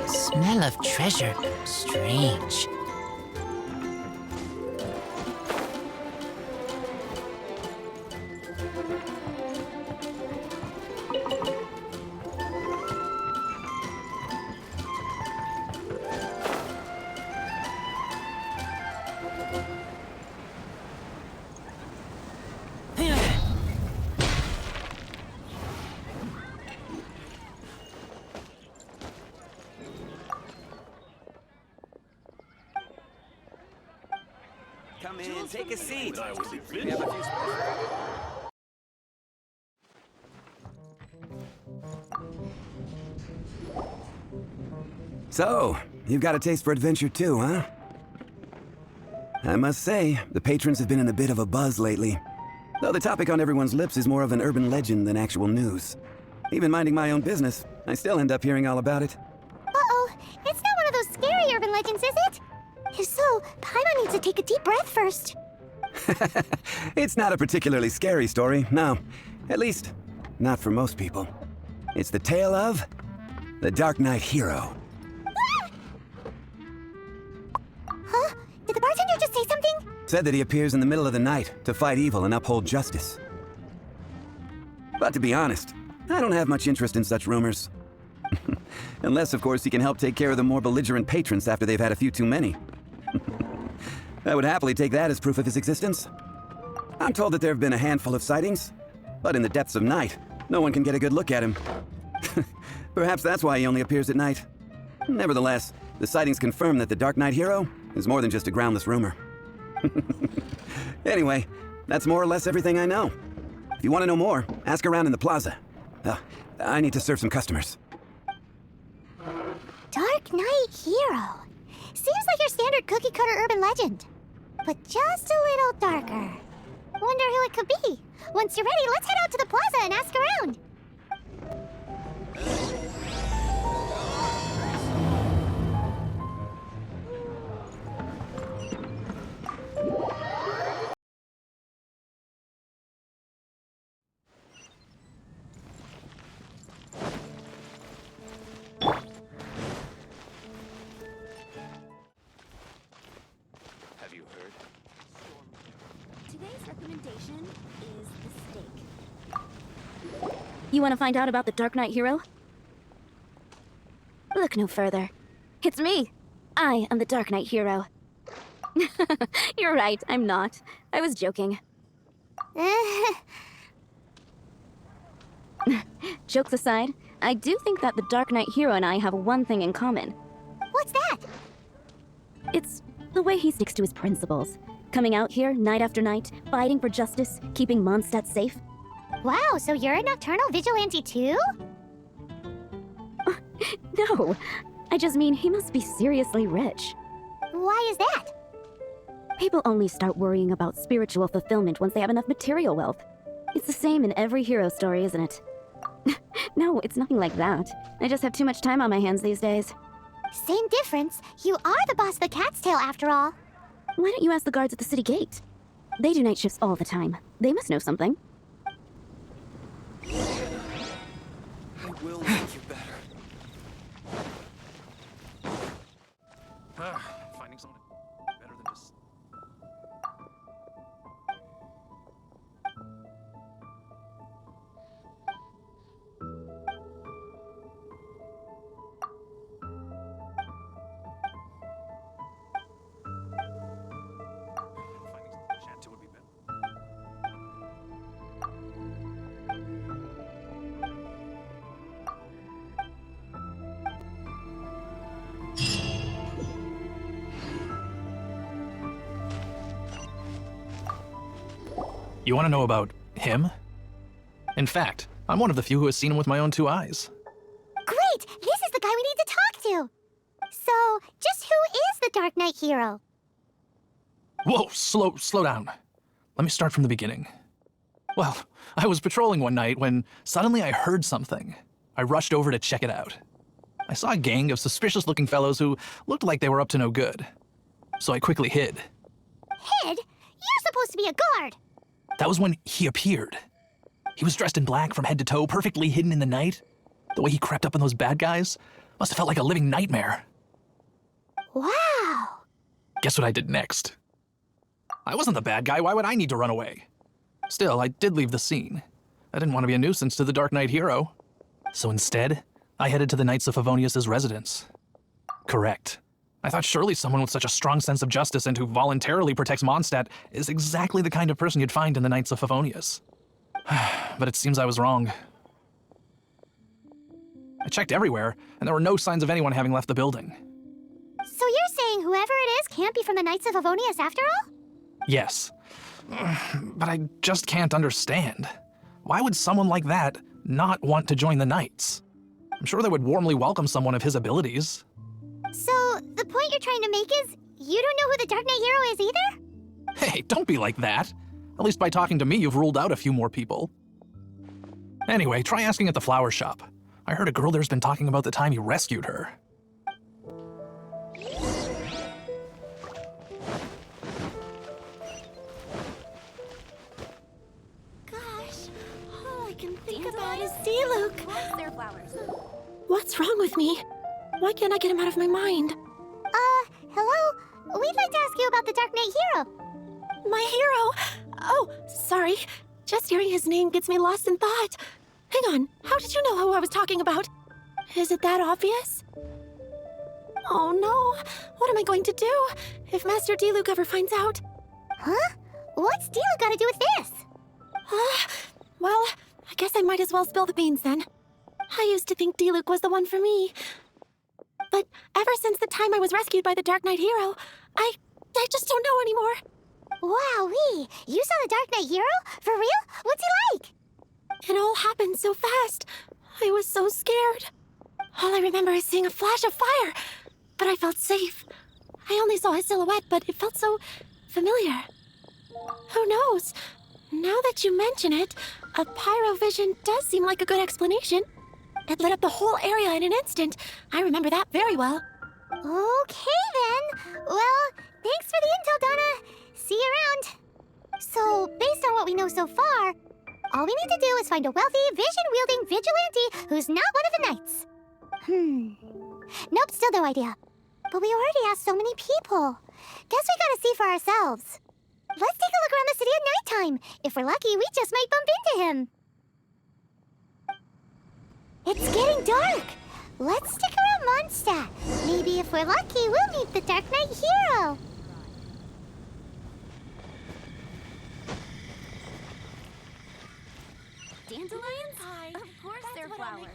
Smell of treasure. Strange. Come in, take a seat. So, you've got a taste for adventure too, huh? I must say, the patrons have been in a bit of a buzz lately. Though the topic on everyone's lips is more of an urban legend than actual news. Even minding my own business, I still end up hearing all about it. Uh-oh, it's not one of those scary urban legends, is it? If so, Paimon needs to take a deep breath first. It's not a particularly scary story, no. At least, not for most people. It's the tale of the Darknight hero. Huh? Did the bartender just say something? Said that he appears in the middle of the night to fight evil and uphold justice. But to be honest, I don't have much interest in such rumors. Unless, of course, he can help take care of the more belligerent patrons after they've had a few too many. I would happily take that as proof of his existence. I'm told that there have been a handful of sightings, but in the depths of night, no one can get a good look at him. Perhaps that's why he only appears at night. Nevertheless, the sightings confirm that the Darknight hero is more than just a groundless rumor. Anyway, that's more or less everything I know. If you want to know more, ask around in the plaza. I need to serve some customers. Darknight hero. Seems like your standard cookie-cutter urban legend. But just a little darker. Wonder who it could be. Once you're ready, let's head out to the plaza and ask around. Have you heard? Today's recommendation is the steak. You want to find out about the Darknight hero? Look no further. It's me. I am the Darknight hero. You're right, I'm not. I was joking. Jokes aside, I do think that the Darknight hero and I have one thing in common. What's that? It's the way he sticks to his principles. Coming out here night after night, fighting for justice, keeping Mondstadt safe. Wow, so you're a nocturnal vigilante too? No, I just mean he must be seriously rich. Why is that? People only start worrying about spiritual fulfillment once they have enough material wealth. It's the same in every hero story, isn't it? No, it's nothing like that. I just have too much time on my hands these days. Same difference. You are the boss of the Cat's Tail after all. Why don't you ask the guards at the city gate? They do night shifts all the time. They must know something. I will make you better. Finding something better than just... Finding chat to would be better. You want to know about him? In fact, I'm one of the few who has seen him with my own 2 eyes. Great! This is the guy we need to talk to! So, just who is the Darknight hero? Whoa, slow down. Let me start from the beginning. Well, I was patrolling one night when suddenly I heard something. I rushed over to check it out. I saw a gang of suspicious-looking fellows who looked like they were up to no good. So I quickly hid. Hid? You're supposed to be a guard! That was when he appeared. He was dressed in black from head to toe, perfectly hidden in the night. The way he crept up on those bad guys, Must have felt like a living nightmare. Wow. Guess what I did next? I wasn't the bad guy. Why would I need to run away? Still, I did leave the scene. I didn't want to be a nuisance to the Darknight hero. So instead, I headed to the Knights of Favonius' residence. Correct. I thought surely someone with such a strong sense of justice and who voluntarily protects Mondstadt is exactly the kind of person you'd find in the Knights of Favonius. But it seems I was wrong. I checked everywhere, and there were no signs of anyone having left the building. So you're saying whoever it is can't be from the Knights of Favonius after all? Yes. But I just can't understand. Why would someone like that not want to join the Knights? I'm sure they would warmly welcome someone of his abilities. So the point you're trying to make is you don't know who the Dark Knight hero is either? Hey, don't be like that. At least by talking to me, you've ruled out a few more people. Anyway, try asking at the flower shop. I heard a girl there's been talking about the time you rescued her. Gosh, all I can think about is Diluc. What's wrong with me? Why can't I get him out of my mind? Hello? We'd like to ask you about the Dark Knight hero. My hero? Oh, sorry. Just hearing his name gets me lost in thought. Hang on, how did you know who I was talking about? Is it that obvious? Oh no, what am I going to do if Master Diluc ever finds out? Huh? What's Diluc got to do with this? Well, I guess I might as well spill the beans then. I used to think Diluc was the one for me. But ever since the time I was rescued by the Dark Knight hero, I just don't know anymore. Wowee! You saw the Dark Knight hero? For real? What's he like? It all happened so fast. I was so scared. All I remember is seeing a flash of fire, but I felt safe. I only saw his silhouette, but it felt so familiar. Who knows? Now that you mention it, a pyrovision does seem like a good explanation. It lit up the whole area in an instant. I remember that very well. Okay then. Well, thanks for the intel, Donna. See you around. So, based on what we know so far, all we need to do is find a wealthy, vision-wielding vigilante who's not one of the knights. Nope, still no idea. But we already asked so many people. Guess we gotta see for ourselves. Let's take a look around the city at nighttime. If we're lucky, we just might bump into him. It's getting dark. Let's stick around Mondstadt. Maybe if we're lucky, we'll meet the Dark Knight hero. Dandelions? Pie. Of course they're flowers.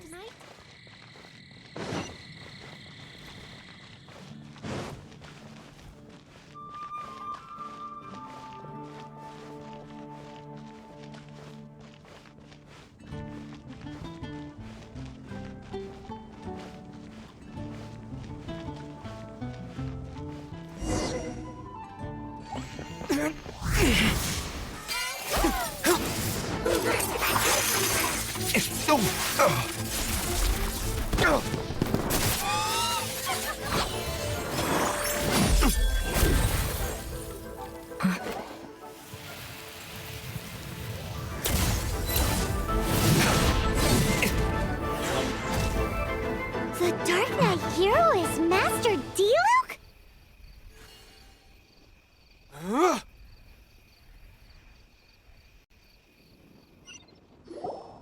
The Dark Knight hero is Master Diluc?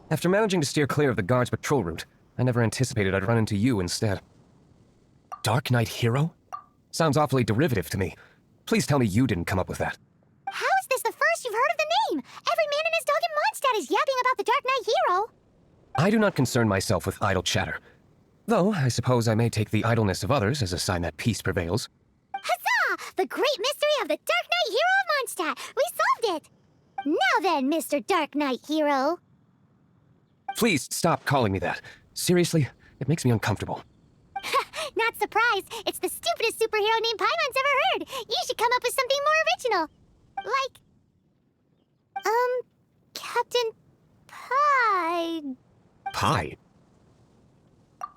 After managing to steer clear of the guard's patrol route, I never anticipated I'd run into you instead. Dark Knight hero? Sounds awfully derivative to me. Please tell me you didn't come up with that. How is this the first you've heard of the name? Every man and his dog in Mondstadt is yapping about the Dark Knight hero. I do not concern myself with idle chatter. Though, I suppose I may take the idleness of others as a sign that peace prevails. Huzzah! The great mystery of the Dark Knight hero of Mondstadt. We solved it. Now then, Mr. Dark Knight hero. Please stop calling me that. Seriously, it makes me uncomfortable. Not surprised. It's the stupidest superhero name Paimon's ever heard. You should come up with something more original. Like, Captain Pie. Pie?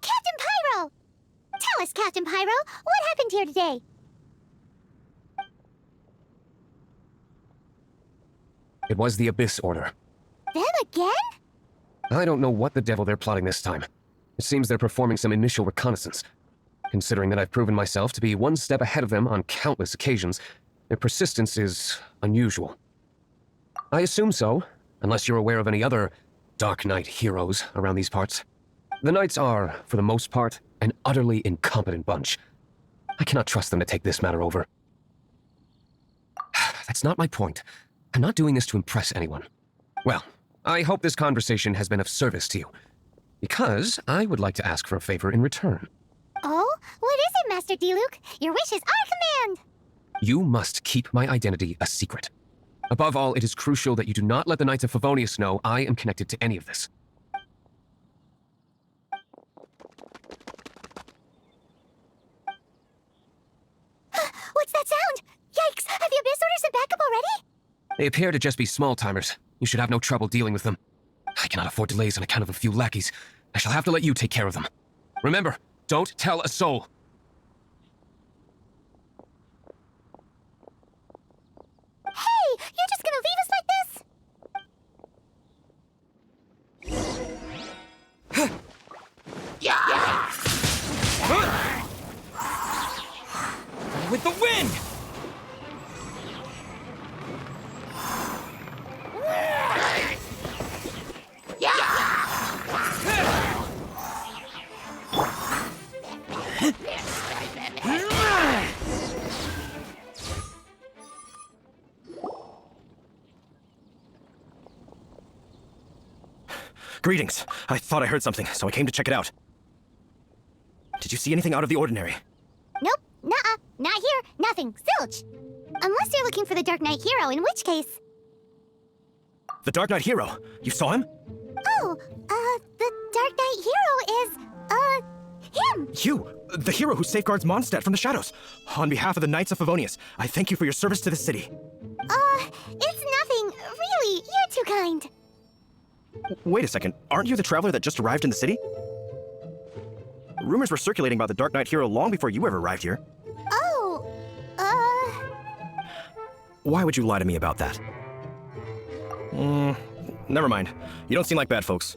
Captain Pyro! Tell us, Captain Pyro, what happened here today? It was the Abyss Order. Them again? I don't know what the devil they're plotting this time. It seems they're performing some initial reconnaissance. Considering that I've proven myself to be one step ahead of them on countless occasions, their persistence is unusual. I assume so, unless you're aware of any other Darknight heroes around these parts. The Knights are, for the most part, an utterly incompetent bunch. I cannot trust them to take this matter over. That's not my point. I'm not doing this to impress anyone. Well, I hope this conversation has been of service to you, because I would like to ask for a favor in return. Oh? What is it, Master Diluc? Your wish is our command! You must keep my identity a secret. Above all, it is crucial that you do not let the Knights of Favonius know I am connected to any of this. What's that sound? Yikes! Have the Abyss Orders sent backup already? They appear to just be small-timers. You should have no trouble dealing with them. I cannot afford delays on account of a few lackeys. I shall have to let you take care of them. Remember, don't tell a soul. Hey! You're just gonna leave us like this? With the wind! Greetings. I thought I heard something, so I came to check it out. Did you see anything out of the ordinary? Nope. Nuh-uh. Not here. Nothing. Zilch. Unless you're looking for the Dark Knight hero, in which case... The Darknight hero. You saw him? Oh, the Dark Knight hero is, him! You! The hero who safeguards Mondstadt from the shadows. On behalf of the Knights of Favonius, I thank you for your service to the city. It's nothing. Really, you're too kind. Wait a second. Aren't you the traveler that just arrived in the city? Rumors were circulating about the Dark Knight hero long before you ever arrived here. Oh, Why would you lie to me about that? Never mind. You don't seem like bad folks.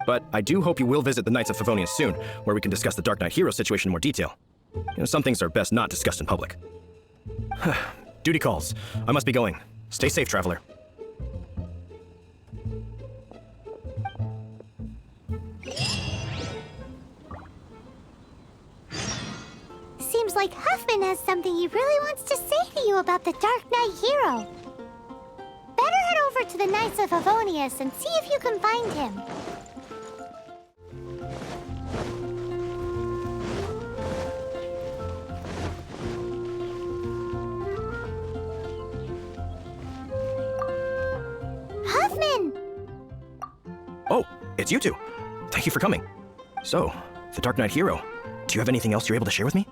But I do hope you will visit the Knights of Favonius soon, where we can discuss the Dark Knight hero situation in more detail. Some things are best not discussed in public. Duty calls. I must be going. Stay safe, traveler. seems like Huffman has something he really wants to say to you about the Dark Knight hero. Better head over to the Knights of Favonius and see if you can find him. Huffman! Oh, it's you two. Thank you for coming. So, the Dark Knight hero. Do you have anything else you're able to share with me?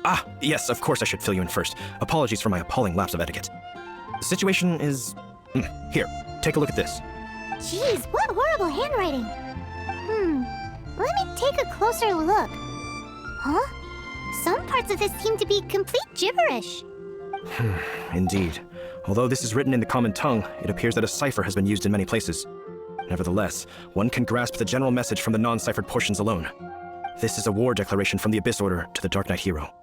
Ah, yes, of course I should fill you in first. Apologies for my appalling lapse of etiquette. The situation is... Here, take a look at this. Jeez, what horrible handwriting. Let me take a closer look. Huh? Some parts of this seem to be complete gibberish. Indeed. Although this is written in the common tongue, it appears that a cipher has been used in many places. Nevertheless, one can grasp the general message from the non-ciphered portions alone. This is a war declaration from the Abyss Order to the Dark Knight hero.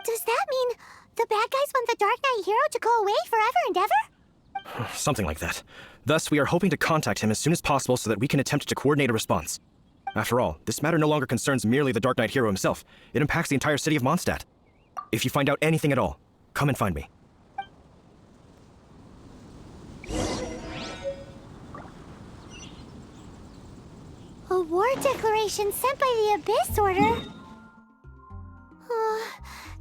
Does that mean the bad guys want the Dark Knight hero to go away forever and ever? Something like that. Thus, we are hoping to contact him as soon as possible so that we can attempt to coordinate a response. After all, this matter no longer concerns merely the Dark Knight hero himself. It impacts the entire city of Mondstadt. If you find out anything at all, come and find me. A war declaration sent by the Abyss Order?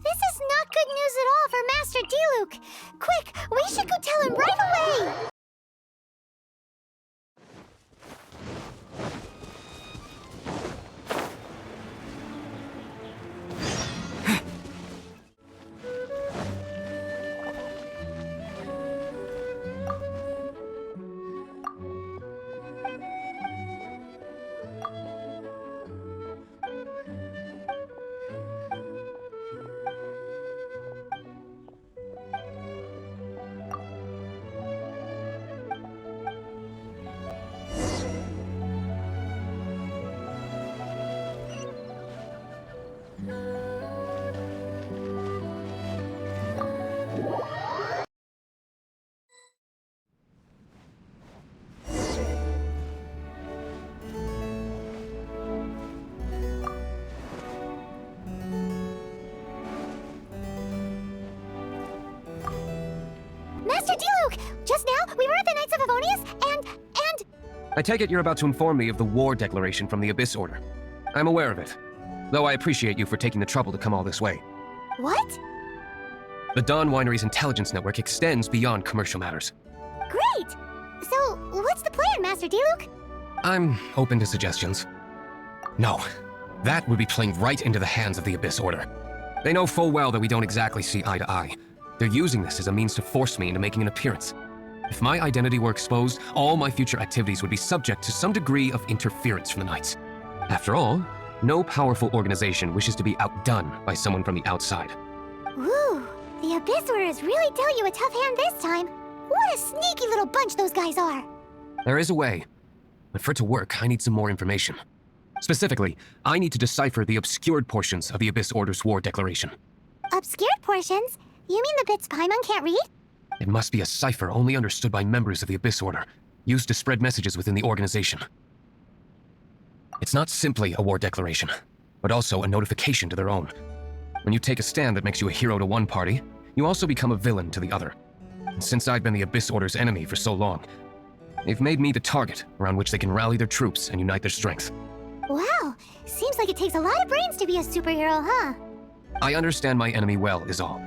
This is not good news at all for Master Diluc. Quick, we should go tell him right away! Master Diluc! Just now, we were at the Knights of Avonius, and... I take it you're about to inform me of the war declaration from the Abyss Order. I'm aware of it, though I appreciate you for taking the trouble to come all this way. What? The Dawn Winery's intelligence network extends beyond commercial matters. Great! So, what's the plan, Master Diluc? I'm open to suggestions. No, that would be playing right into the hands of the Abyss Order. They know full well that we don't exactly see eye to eye. They're using this as a means to force me into making an appearance. If my identity were exposed, all my future activities would be subject to some degree of interference from the Knights. After all, no powerful organization wishes to be outdone by someone from the outside. Woo! The Abyss Order is really dealt you a tough hand this time. What a sneaky little bunch those guys are! There is a way, but for it to work, I need some more information. Specifically, I need to decipher the obscured portions of the Abyss Order's war declaration. Obscured portions? You mean the bits Paimon can't read? It must be a cipher only understood by members of the Abyss Order, used to spread messages within the organization. It's not simply a war declaration, but also a notification to their own. When you take a stand that makes you a hero to one party, you also become a villain to the other. And since I've been the Abyss Order's enemy for so long, they've made me the target around which they can rally their troops and unite their strength. Wow, seems like it takes a lot of brains to be a superhero, huh? I understand my enemy well, is all.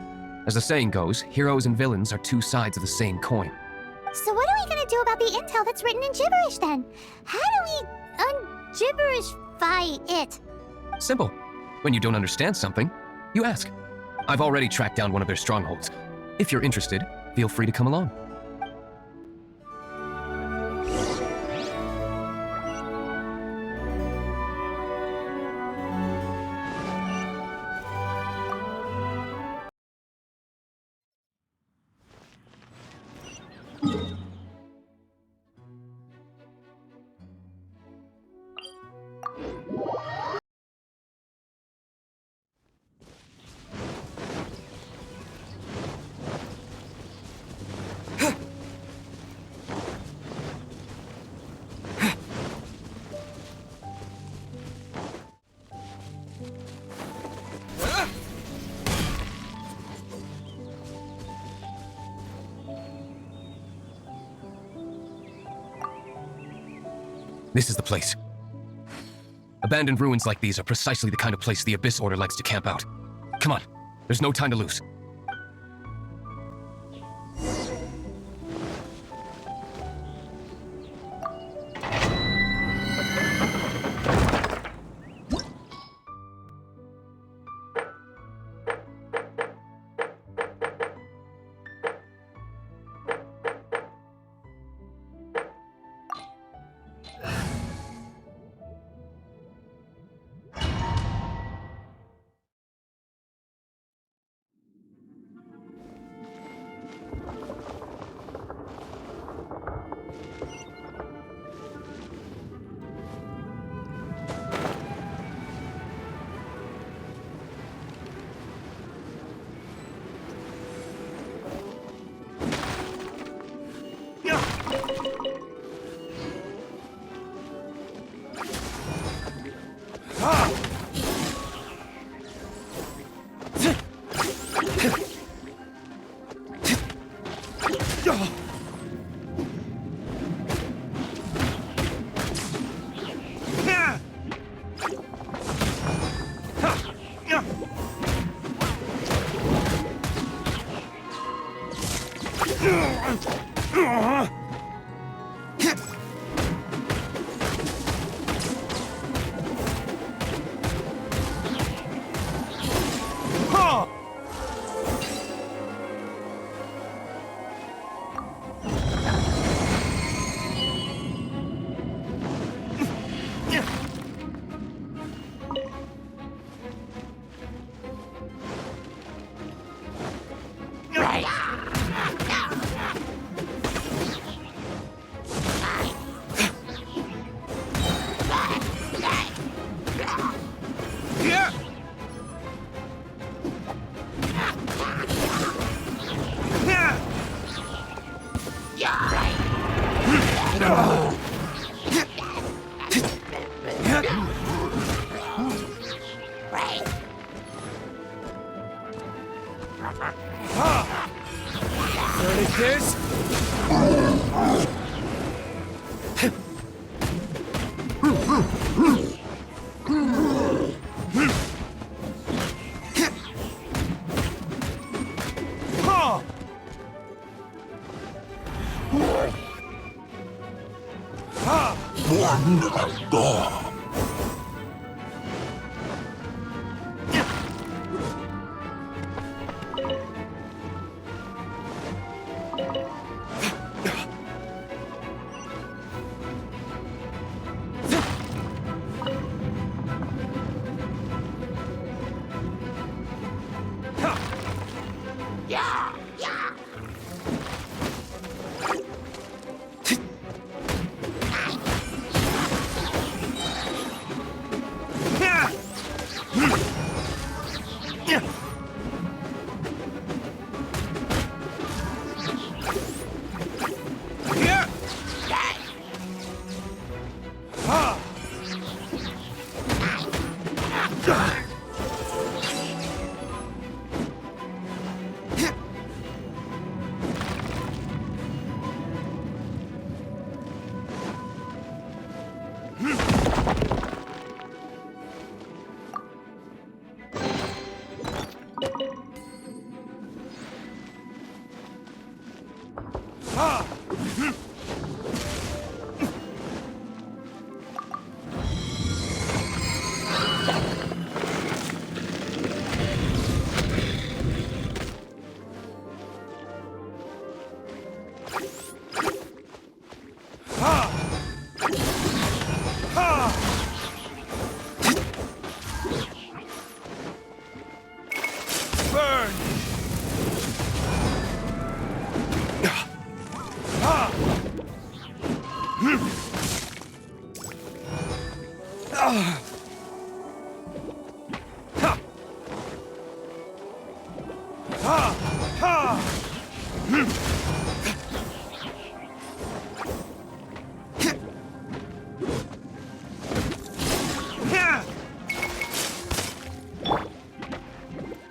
As the saying goes, heroes and villains are two sides of the same coin. So what are we gonna do about the intel that's written in gibberish then? How do we un-gibberishify it? Simple. When you don't understand something, you ask. I've already tracked down one of their strongholds. If you're interested, feel free to come along. This is the place. Abandoned ruins like these are precisely the kind of place the Abyss Order likes to camp out. Come on, there's no time to lose.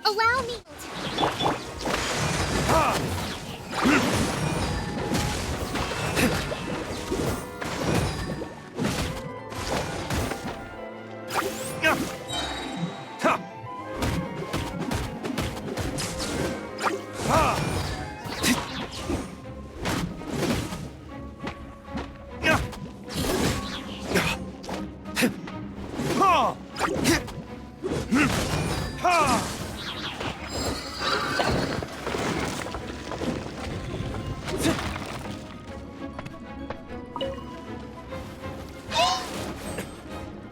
Allow me.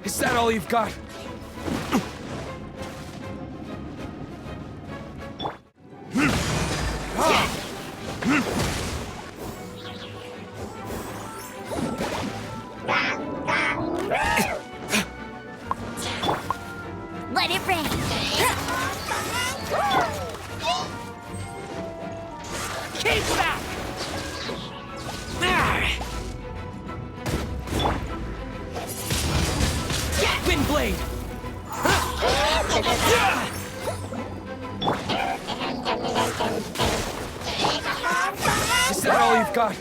Is that all you've got? Let it rain. Keep back! Windblade! Is that all you've got?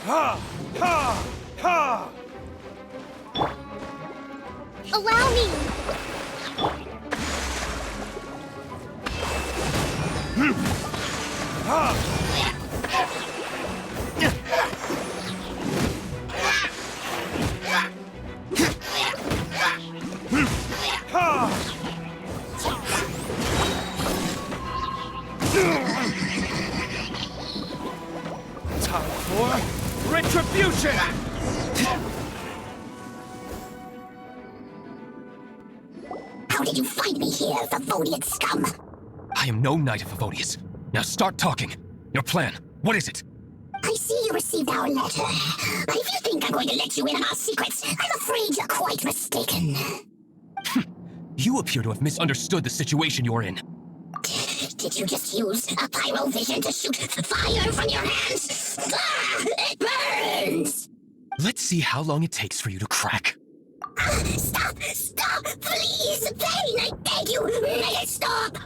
Ha! Ha! Ha! Allow me. Time for retribution! How did you find me here, Favonian scum? I am no knight of Favonius. Now start talking. Your plan. What is it? I see you received our letter. But if you think I'm going to let you in on our secrets, I'm afraid you're quite mistaken. You appear to have misunderstood the situation you're in. Did you just use a pyrovision to shoot fire from your hands? Ah, it burns! Let's see how long it takes for you to crack. Stop! Stop! Please! Pain! I beg you! Make it stop!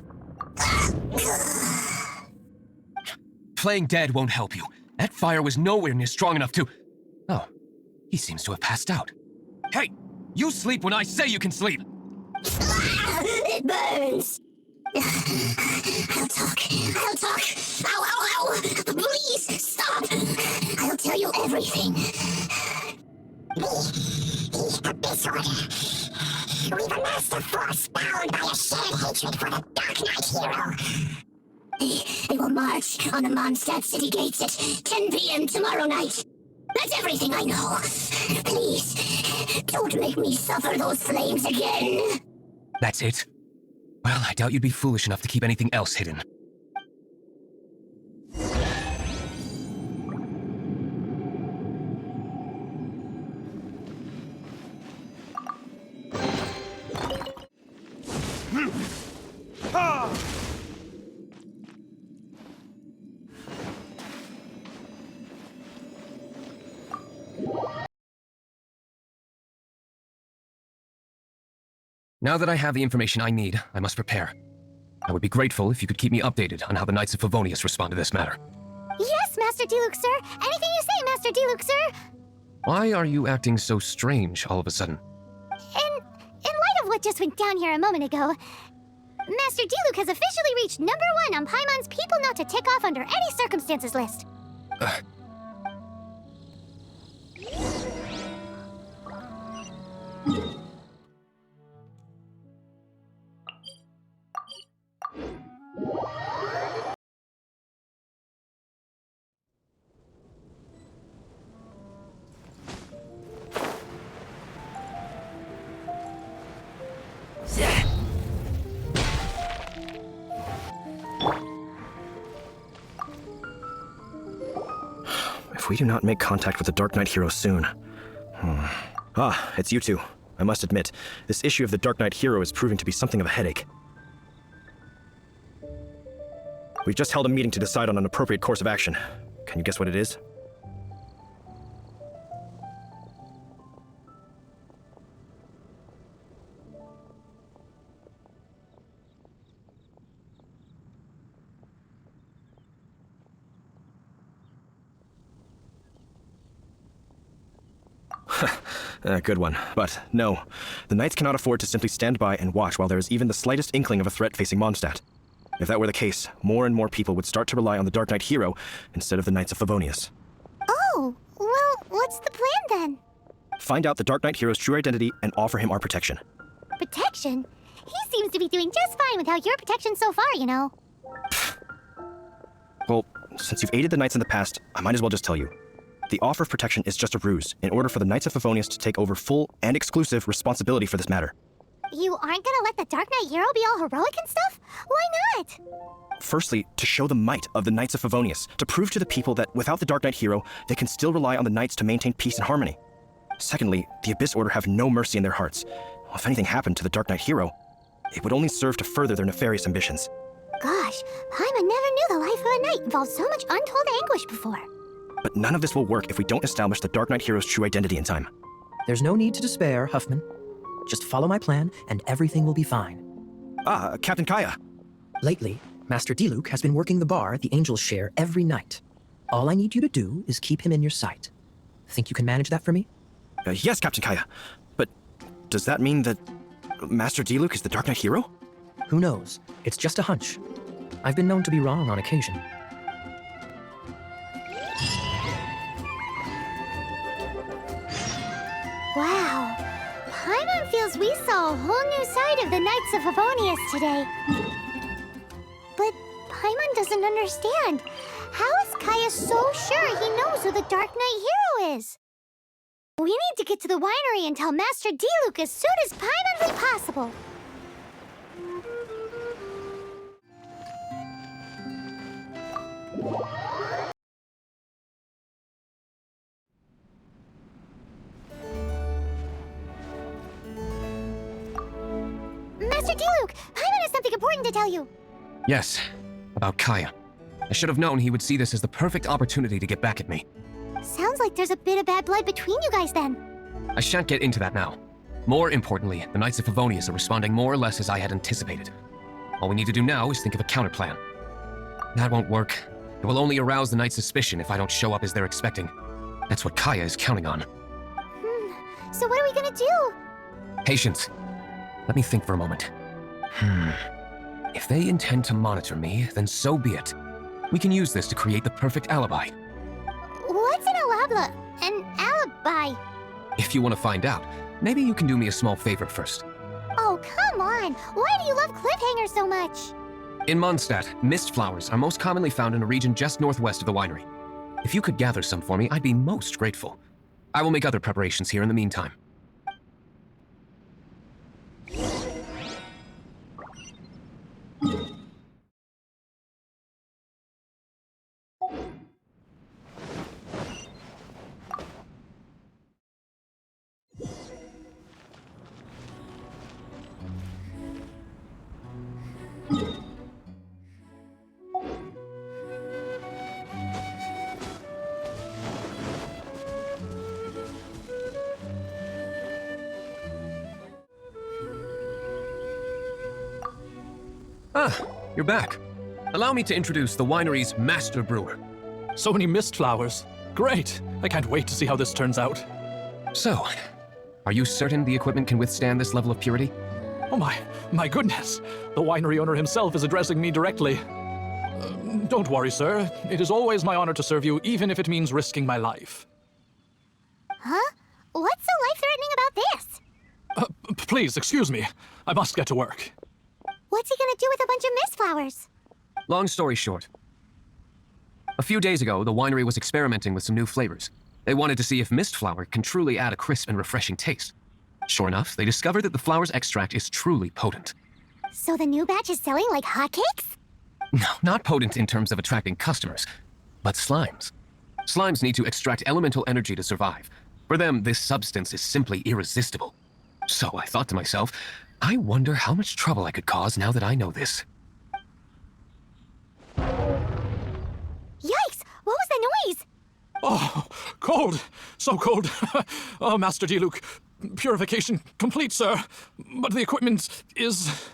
playing dead won't help you. That fire was nowhere near strong enough to... Oh, he seems to have passed out. Hey, you sleep when I say you can sleep! It burns! I'll talk. Ow, ow, ow! Please, stop! I'll tell you everything. The disorder. We've amassed a force bound by a shared hatred for the Darknight hero. They will march on the Mondstadt city gates at 10 p.m. tomorrow night. That's everything I know. Please, don't make me suffer those flames again. That's it? Well, I doubt you'd be foolish enough to keep anything else hidden. Now that I have the information I need, I must prepare. I would be grateful if you could keep me updated on how the Knights of Favonius respond to this matter. Yes, Master Diluc, sir. Anything you say, Master Diluc, sir. Why are you acting so strange all of a sudden? In light of what just went down here a moment ago, Master Diluc has officially reached #1 on Paimon's people not to tick off under any circumstances list. If we do not make contact with the Darknight hero soon... Ah, it's you two. I must admit, this issue of the Darknight hero is proving to be something of a headache. We've just held a meeting to decide on an appropriate course of action. Can you guess what it is? Good one. But no, the Knights cannot afford to simply stand by and watch while there is even the slightest inkling of a threat facing Mondstadt. If that were the case, more and more people would start to rely on the Darknight hero instead of the Knights of Favonius. Oh, well, what's the plan then? Find out the Darknight hero's true identity and offer him our protection. Protection? He seems to be doing just fine without your protection so far, you know. Well, since you've aided the Knights in the past, I might as well just tell you. The offer of protection is just a ruse in order for the Knights of Favonius to take over full and exclusive responsibility for this matter. You aren't gonna let the Darknight hero be all heroic and stuff? Why not? Firstly, to show the might of the Knights of Favonius, to prove to the people that without the Darknight hero, they can still rely on the Knights to maintain peace and harmony. Secondly, the Abyss Order have no mercy in their hearts. If anything happened to the Darknight hero, it would only serve to further their nefarious ambitions. Gosh, Paimon never knew the life of a knight involved so much untold anguish before. But none of this will work if we don't establish the Darknight hero's true identity in time. There's no need to despair, Huffman. Just follow my plan, and everything will be fine. Ah, Captain Kaya. Lately, Master Diluc has been working the bar the Angels share every night. All I need you to do is keep him in your sight. Think you can manage that for me? Yes, Captain Kaya. But does that mean that Master Diluc is the Darknight hero? Who knows? It's just a hunch. I've been known to be wrong on occasion. Wow. Paimon feels we saw a whole new side of the Knights of Favonius today. But Paimon doesn't understand. How is Kaya so sure he knows who the Darknight hero is? We need to get to the winery and tell Master Diluc as soon as Paimonly possible. Master Diluc, Paimon has something important to tell you. Yes, about Kaya. I should have known he would see this as the perfect opportunity to get back at me. Sounds like there's a bit of bad blood between you guys then. I shan't get into that now. More importantly, the Knights of Favonius are responding more or less as I had anticipated. All we need to do now is think of a counterplan. That won't work. It will only arouse the Knight's suspicion if I don't show up as they're expecting. That's what Kaya is counting on. So what are we gonna do? Patience. Let me think for a moment. If they intend to monitor me, then so be it. We can use this to create the perfect alibi. What's an alibi? If you want to find out, maybe you can do me a small favor first. Oh, come on! Why do you love cliffhangers so much? In Mondstadt, mist flowers are most commonly found in a region just northwest of the winery. If you could gather some for me, I'd be most grateful. I will make other preparations here in the meantime. Ah, you're back. Allow me to introduce the winery's master brewer. So many mist flowers. Great. I can't wait to see how this turns out. So, are you certain the equipment can withstand this level of purity? Oh my goodness. The winery owner himself is addressing me directly. Don't worry, sir. It is always my honor to serve you, even if it means risking my life. Huh? What's so life-threatening about this? Please, excuse me. I must get to work. What's he gonna do with a bunch of mist flowers? Long story short. A few days ago, the winery was experimenting with some new flavors. They wanted to see if mist flower can truly add a crisp and refreshing taste. Sure enough, they discovered that the flower's extract is truly potent. So the new batch is selling like hotcakes? No, not potent in terms of attracting customers, but slimes. Slimes need to extract elemental energy to survive. For them, this substance is simply irresistible. So I thought to myself, I wonder how much trouble I could cause now that I know this. Yikes! What was that noise? Oh, cold. So cold. Oh, Master Diluc. Purification complete, sir. But the equipment is...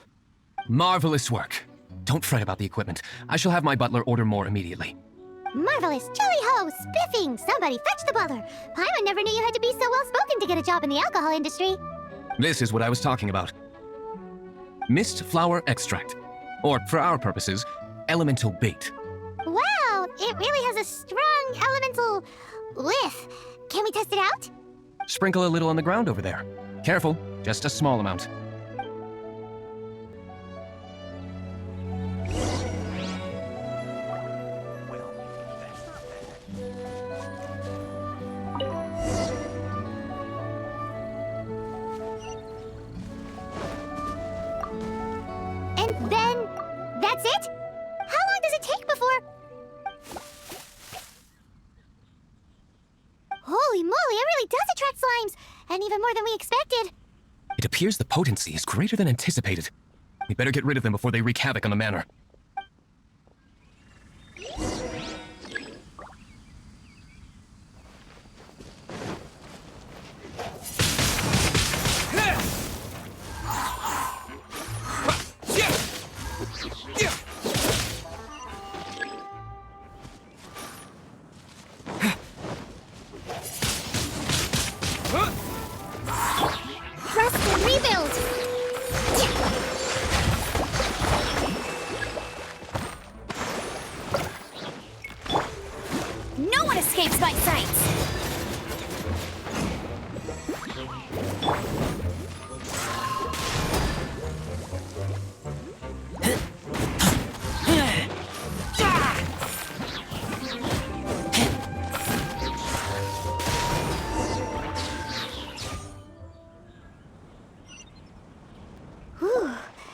Marvelous work. Don't fret about the equipment. I shall have my butler order more immediately. Marvelous! Jolly-ho! Spiffing! Somebody fetch the butler! Paimon never knew you had to be so well-spoken to get a job in the alcohol industry. This is what I was talking about. Mist flower extract. Or, for our purposes, elemental bait. Wow! It really has a strong elemental whiff. Can we test it out? Sprinkle a little on the ground over there. Careful, just a small amount. And then, that's it? How long does it take before... Holy moly, it really does attract slimes! And even more than we expected. It appears the potency is greater than anticipated. We better get rid of them before they wreak havoc on the manor. Rest and rebuild! No one escapes my sight! Whew,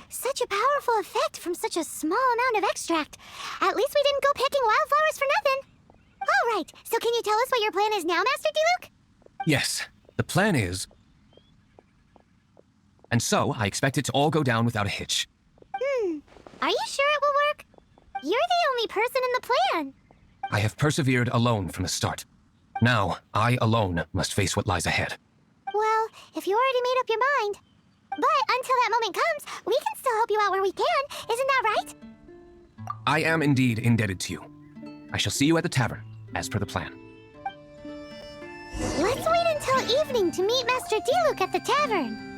such a powerful effect from such a small amount of extract. At least we didn't go picking wildflowers for nothing. All right, so can you tell us what your plan is now, Master Diluc? Yes, the plan is... And so, I expect it to all go down without a hitch. Are you sure it will work? You're the only person in the plan. I have persevered alone from the start. Now, I alone must face what lies ahead. Well, if you already made up your mind. But until that moment comes, we can still help you out where we can. Isn't that right? I am indeed indebted to you. I shall see you at the tavern, as per the plan. Let's wait until evening to meet Master Diluc at the tavern.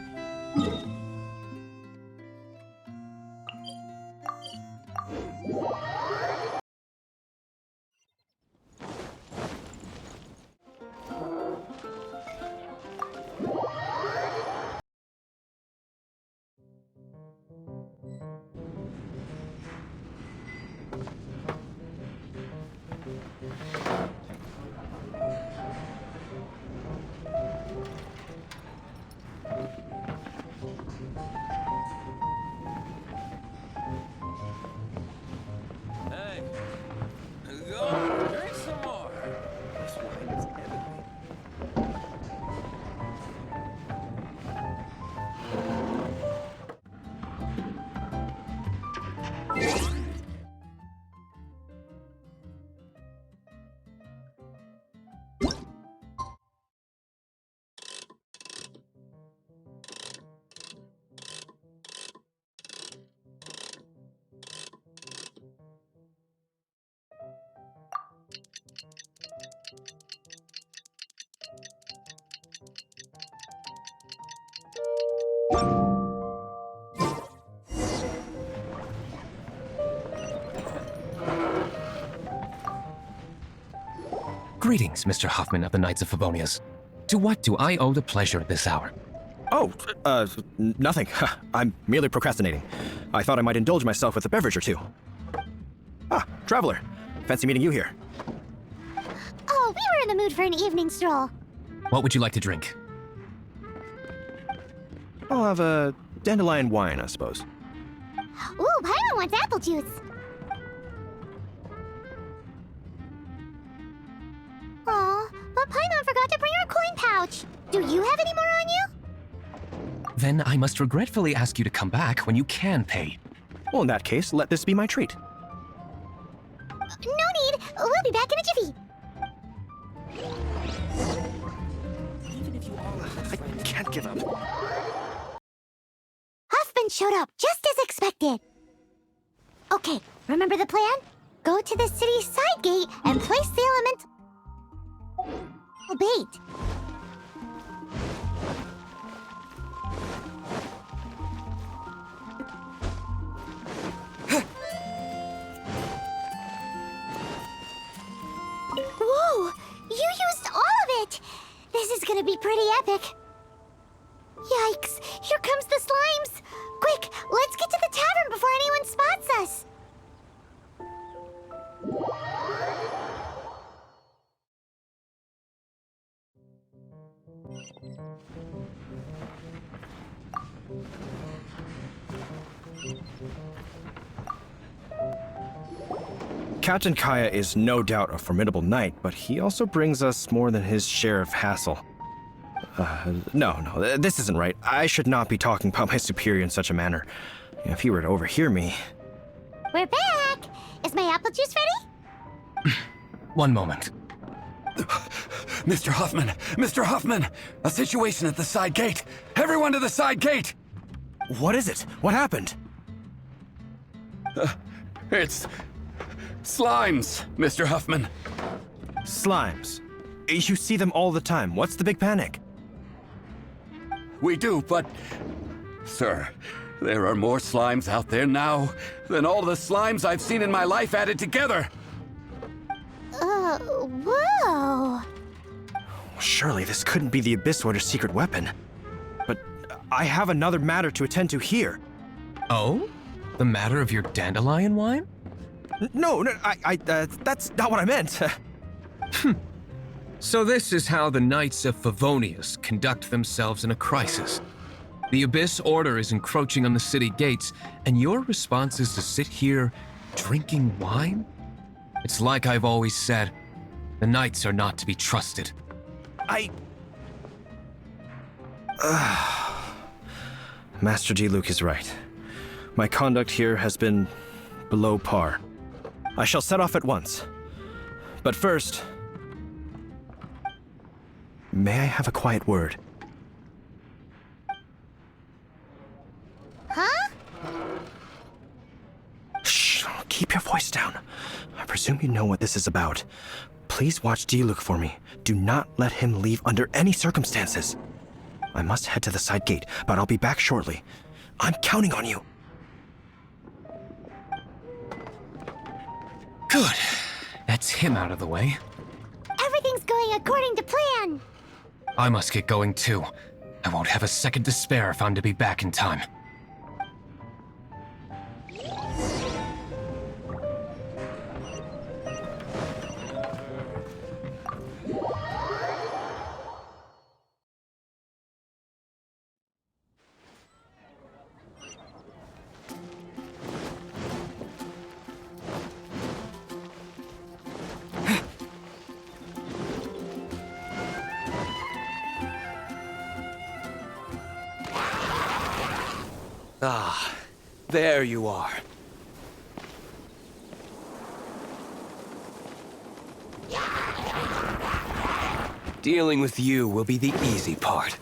Greetings, Mr. Hoffman of the Knights of Favonius. To what do I owe the pleasure at this hour? Oh, nothing. I'm merely procrastinating. I thought I might indulge myself with a beverage or two. Ah, traveler. Fancy meeting you here. Oh, we were in the mood for an evening stroll. What would you like to drink? I'll have a dandelion wine, I suppose. Ooh, Paimon wants apple juice. Aw, but Paimon forgot to bring her coin pouch. Do you have any more on you? Then I must regretfully ask you to come back when you can pay. Well, in that case, let this be my treat. No need. We'll be back in a jiffy. I can't give up. Huffman showed up just as expected. Okay, remember the plan? Go to the city's side gate and place the elemental bait. Whoa! You used all of it! This is gonna be pretty epic. Yikes! Here comes the slimes! Quick, let's get to the tavern before anyone spots us! Captain Kaya is no doubt a formidable knight, but he also brings us more than his share of hassle. No, this isn't right. I should not be talking about my superior in such a manner. If he were to overhear me... We're back! Is my apple juice ready? One moment. Mr. Hoffman! Mr. Hoffman! A situation at the side gate! Everyone to the side gate! What is it? What happened? It's... slimes, Mr. Huffman. Slimes. You see them all the time. What's the big panic? We do, but... Sir, there are more slimes out there now than all the slimes I've seen in my life added together! Whoa! Surely this couldn't be the Abyss Warder's secret weapon. But I have another matter to attend to here. Oh? The matter of your dandelion wine? No, that's not what I meant. So this is how the Knights of Favonius conduct themselves in a crisis. The Abyss Order is encroaching on the city gates, and your response is to sit here drinking wine? It's like I've always said, the Knights are not to be trusted. Master Diluc is right. My conduct here has been below par. I shall set off at once. But first... may I have a quiet word? Huh? Shh! Keep your voice down. I presume you know what this is about. Please watch Diluc for me. Do not let him leave under any circumstances. I must head to the side gate, but I'll be back shortly. I'm counting on you. Good. That's him out of the way. Everything's going according to plan. I must get going too. I won't have a second to spare if I'm to be back in time. Ah, there you are. Dealing with you will be the easy part.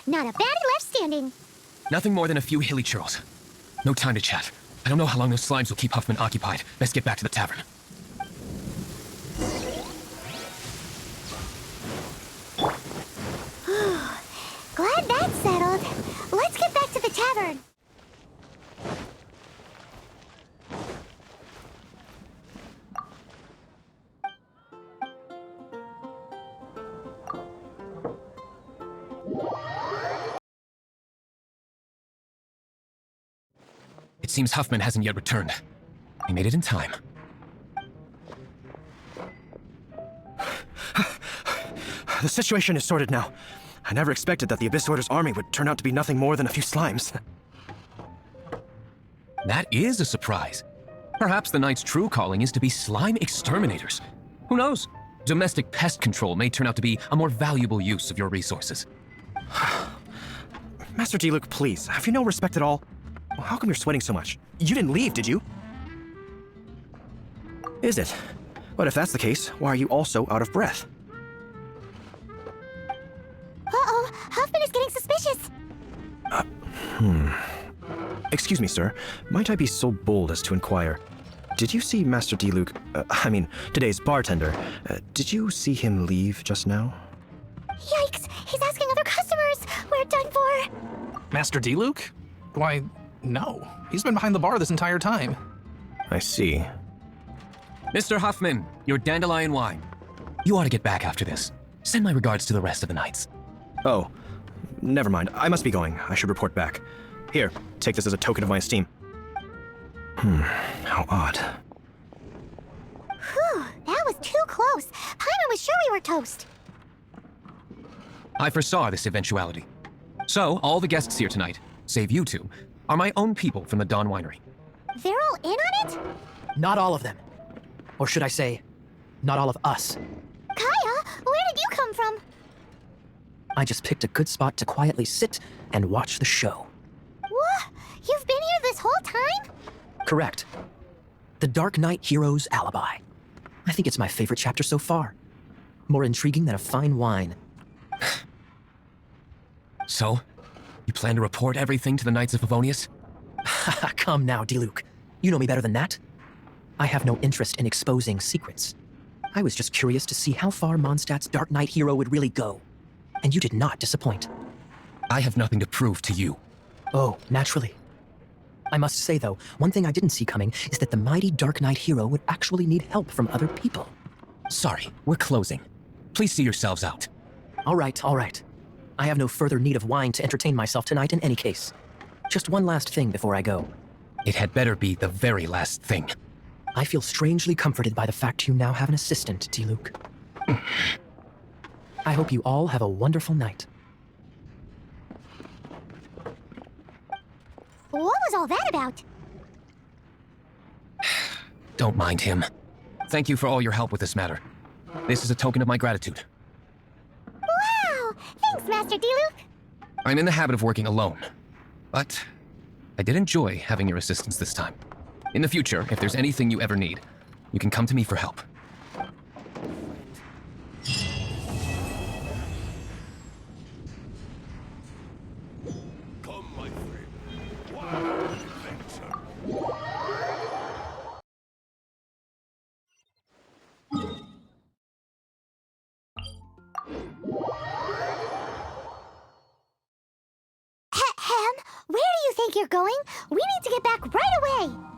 Not a baddie left standing. Nothing more than a few hilly churls. No time to chat. I don't know how long those slimes will keep Huffman occupied. Best get back to the tavern. Glad that's settled. Let's get back to the tavern. It seems Huffman hasn't yet returned. He made it in time. The situation is sorted now. I never expected that the Abyss Order's army would turn out to be nothing more than a few slimes. That is a surprise. Perhaps the Knight's true calling is to be slime exterminators. Who knows? Domestic pest control may turn out to be a more valuable use of your resources. Master Diluc, please, have you no respect at all? How come you're sweating so much? You didn't leave, did you? Is it? But if that's the case, why are you also out of breath? Uh-oh, Huffman is getting suspicious. Excuse me, sir. Might I be so bold as to inquire? Did you see Master Diluc, today's bartender, did you see him leave just now? Yikes, he's asking other customers. We're done for. Master Diluc? Why, no. He's been behind the bar this entire time. I see. Mr. Huffman, your dandelion wine. You ought to get back after this. Send my regards to the rest of the knights. Oh, never mind. I must be going. I should report back. Here, take this as a token of my esteem. How odd. Whew, that was too close. Paimon was sure we were toast. I foresaw this eventuality. So, all the guests here tonight, save you two, are my own people from the Dawn Winery. They're all in on it? Not all of them. Or should I say, not all of us. Kaya, where did you come from? I just picked a good spot to quietly sit and watch the show. What? You've been here this whole time? Correct. The Darknight hero's alibi. I think it's my favorite chapter so far. More intriguing than a fine wine. So, you plan to report everything to the Knights of Favonius? Come now, Diluc. You know me better than that. I have no interest in exposing secrets. I was just curious to see how far Mondstadt's Darknight hero would really go. And you did not disappoint. I have nothing to prove to you. Oh, naturally. I must say, though, one thing I didn't see coming is that the mighty Darknight hero would actually need help from other people. Sorry, we're closing. Please see yourselves out. All right, all right. I have no further need of wine to entertain myself tonight in any case. Just one last thing before I go. It had better be the very last thing. I feel strangely comforted by the fact you now have an assistant, Diluc. I hope you all have a wonderful night. What was all that about? Don't mind him. Thank you for all your help with this matter. This is a token of my gratitude. Wow! Thanks, Master Diluc! I'm in the habit of working alone, but I did enjoy having your assistance this time. In the future, if there's anything you ever need, you can come to me for help. Come, my friend. Wild adventure. Ahem, where do you think you're going? We need to get back right away!